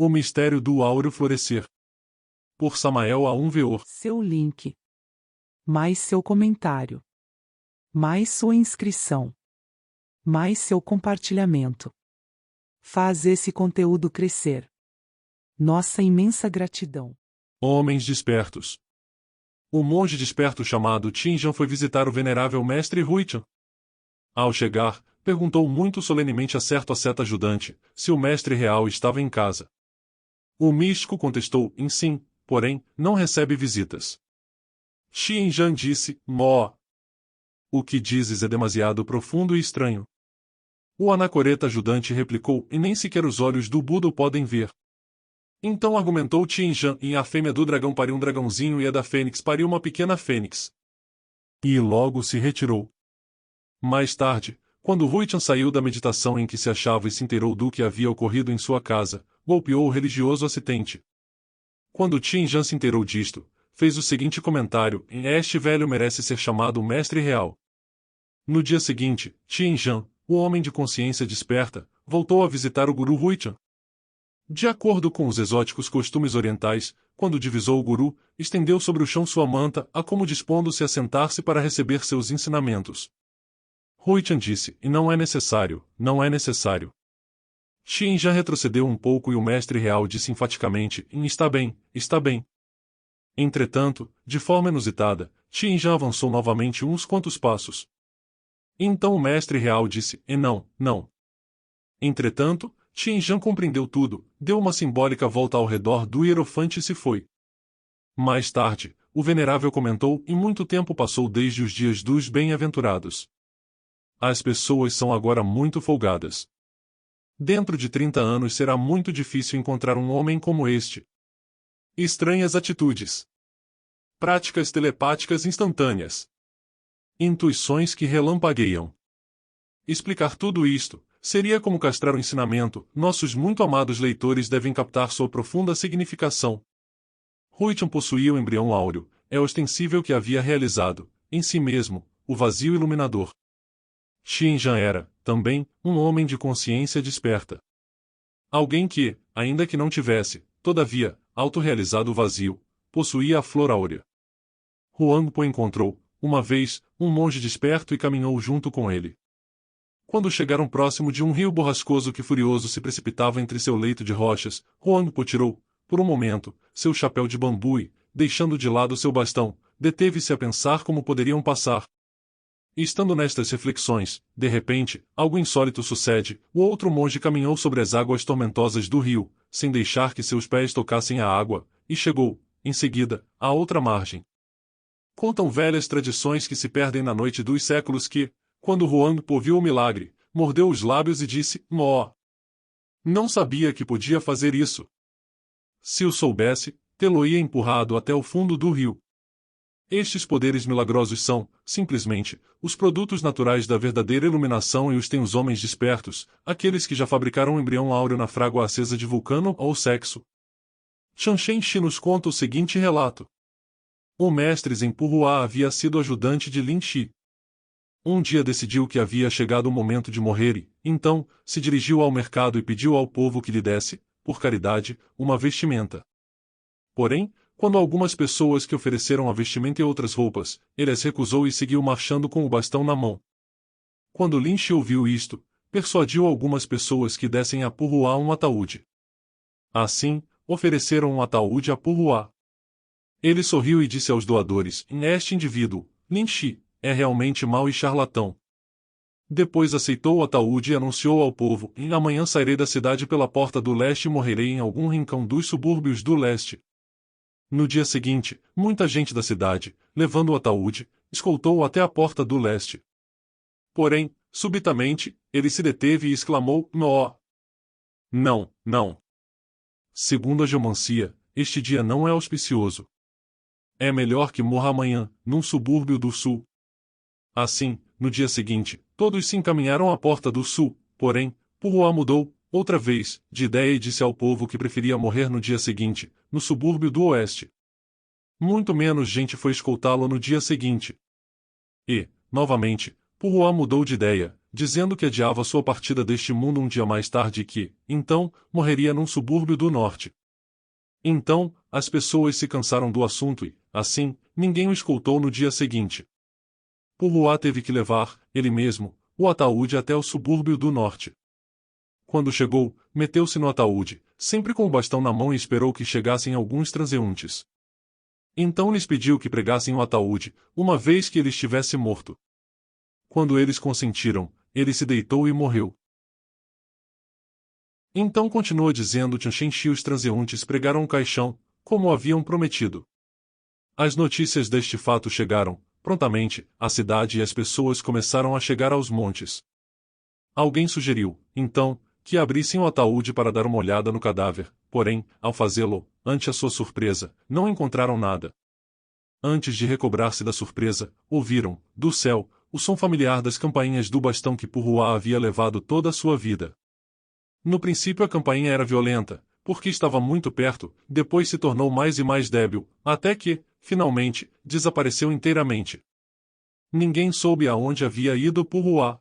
O mistério do áureo florescer. Por Samael Aunveor. Seu link. Mais seu comentário. Mais sua inscrição. Mais seu compartilhamento. Faz esse conteúdo crescer. Nossa imensa gratidão. Homens despertos. O monge desperto chamado Tinjan foi visitar o venerável mestre Huichan. Ao chegar, perguntou muito solenemente a certo asceta ajudante se o mestre real estava em casa. O místico contestou em sim, porém, não recebe visitas. Tinjan disse, Mó. O que dizes é demasiado profundo e estranho. O anacoreta ajudante replicou e nem sequer os olhos do Buda o podem ver. Então argumentou Tinjan, e a fêmea do dragão pariu um dragãozinho e a da fênix pariu uma pequena fênix. E logo se retirou. Mais tarde, quando Huichan saiu da meditação em que se achava e se inteirou do que havia ocorrido em sua casa, golpeou o religioso assistente. Quando Tinjan se inteirou disto, fez o seguinte comentário: este velho merece ser chamado mestre real. No dia seguinte, Tinjan, o homem de consciência desperta, voltou a visitar o guru Huichan. De acordo com os exóticos costumes orientais, quando divisou o guru, estendeu sobre o chão sua manta, a como dispondo-se a sentar-se para receber seus ensinamentos. Huichan disse, e não é necessário, não é necessário. Tinjan retrocedeu um pouco e o mestre real disse enfaticamente, está bem, está bem. Entretanto, de forma inusitada, Tinjan avançou novamente uns quantos passos. Então o mestre real disse, e não, não. Entretanto, Tinjan compreendeu tudo, deu uma simbólica volta ao redor do hierofante e se foi. Mais tarde, o venerável comentou, e muito tempo passou desde os dias dos bem-aventurados. As pessoas são agora muito folgadas. Dentro de 30 anos será muito difícil encontrar um homem como este. Estranhas atitudes. Práticas telepáticas instantâneas. Intuições que relampagueiam. Explicar tudo isto seria como castrar o ensinamento. Nossos muito amados leitores devem captar sua profunda significação. Huichan possuía o embrião áureo, é ostensível que havia realizado, em si mesmo, o vazio iluminador. Tinjan era, também, um homem de consciência desperta. Alguém que, ainda que não tivesse, todavia, autorrealizado o vazio, possuía a flor áurea. Huangpo encontrou, uma vez, um monge desperto e caminhou junto com ele. Quando chegaram próximo de um rio borrascoso que furioso se precipitava entre seu leito de rochas, Huangpo tirou, por um momento, seu chapéu de bambu e, deixando de lado seu bastão, deteve-se a pensar como poderiam passar. E estando nestas reflexões, de repente, algo insólito sucede, o outro monge caminhou sobre as águas tormentosas do rio, sem deixar que seus pés tocassem a água, e chegou, em seguida, à outra margem. Contam velhas tradições que se perdem na noite dos séculos que, quando Huangpo viu o milagre, mordeu os lábios e disse, Mó. Não sabia que podia fazer isso. Se o soubesse, tê-lo-ia empurrado até o fundo do rio. Estes poderes milagrosos são, simplesmente, os produtos naturais da verdadeira iluminação e os têm os homens despertos, aqueles que já fabricaram um embrião áureo na frágua acesa de Vulcano ou sexo. Chanshen Shi nos conta o seguinte relato. O mestre Zhenpu-Hua havia sido ajudante de Lin Shi. Um dia decidiu que havia chegado o momento de morrer e, então, se dirigiu ao mercado e pediu ao povo que lhe desse, por caridade, uma vestimenta. Porém, quando algumas pessoas que ofereceram a vestimenta e outras roupas, ele as recusou e seguiu marchando com o bastão na mão. Quando Lin Shi ouviu isto, persuadiu algumas pessoas que dessem a Pu-Hua um ataúde. Assim, ofereceram um ataúde a Pu-Hua. Ele sorriu e disse aos doadores, este indivíduo, Lin Shi, é realmente mau e charlatão. Depois aceitou o ataúde e anunciou ao povo, amanhã sairei da cidade pela porta do leste e morrerei em algum rincão dos subúrbios do leste. No dia seguinte, muita gente da cidade, levando o ataúde, escoltou-o até a porta do leste. Porém, subitamente, ele se deteve e exclamou, Nó! Não, não. Segundo a geomancia, este dia não é auspicioso. É melhor que morra amanhã, num subúrbio do sul. Assim, no dia seguinte, todos se encaminharam à porta do sul, porém, Pu-Hua mudou, outra vez, de ideia e disse ao povo que preferia morrer no dia seguinte, no subúrbio do oeste. Muito menos gente foi escoltá-lo no dia seguinte. E, novamente, Purruá mudou de ideia, dizendo que adiava sua partida deste mundo um dia mais tarde e que, então, morreria num subúrbio do norte. Então, as pessoas se cansaram do assunto e, assim, ninguém o escoltou no dia seguinte. Purruá teve que levar, ele mesmo, o ataúde até o subúrbio do norte. Quando chegou, meteu-se no ataúde, sempre com o bastão na mão e esperou que chegassem alguns transeuntes. Então lhes pediu que pregassem o ataúde, uma vez que ele estivesse morto. Quando eles consentiram, ele se deitou e morreu. Então continuou dizendo que os transeuntes pregaram o caixão, como haviam prometido. As notícias deste fato chegaram, prontamente, à cidade e as pessoas começaram a chegar aos montes. Alguém sugeriu, então, que abrissem o ataúde para dar uma olhada no cadáver, porém, ao fazê-lo, ante a sua surpresa, não encontraram nada. Antes de recobrar-se da surpresa, ouviram, do céu, o som familiar das campainhas do bastão que Purruá havia levado toda a sua vida. No princípio a campainha era violenta, porque estava muito perto, depois se tornou mais e mais débil, até que, finalmente, desapareceu inteiramente. Ninguém soube aonde havia ido Purruá.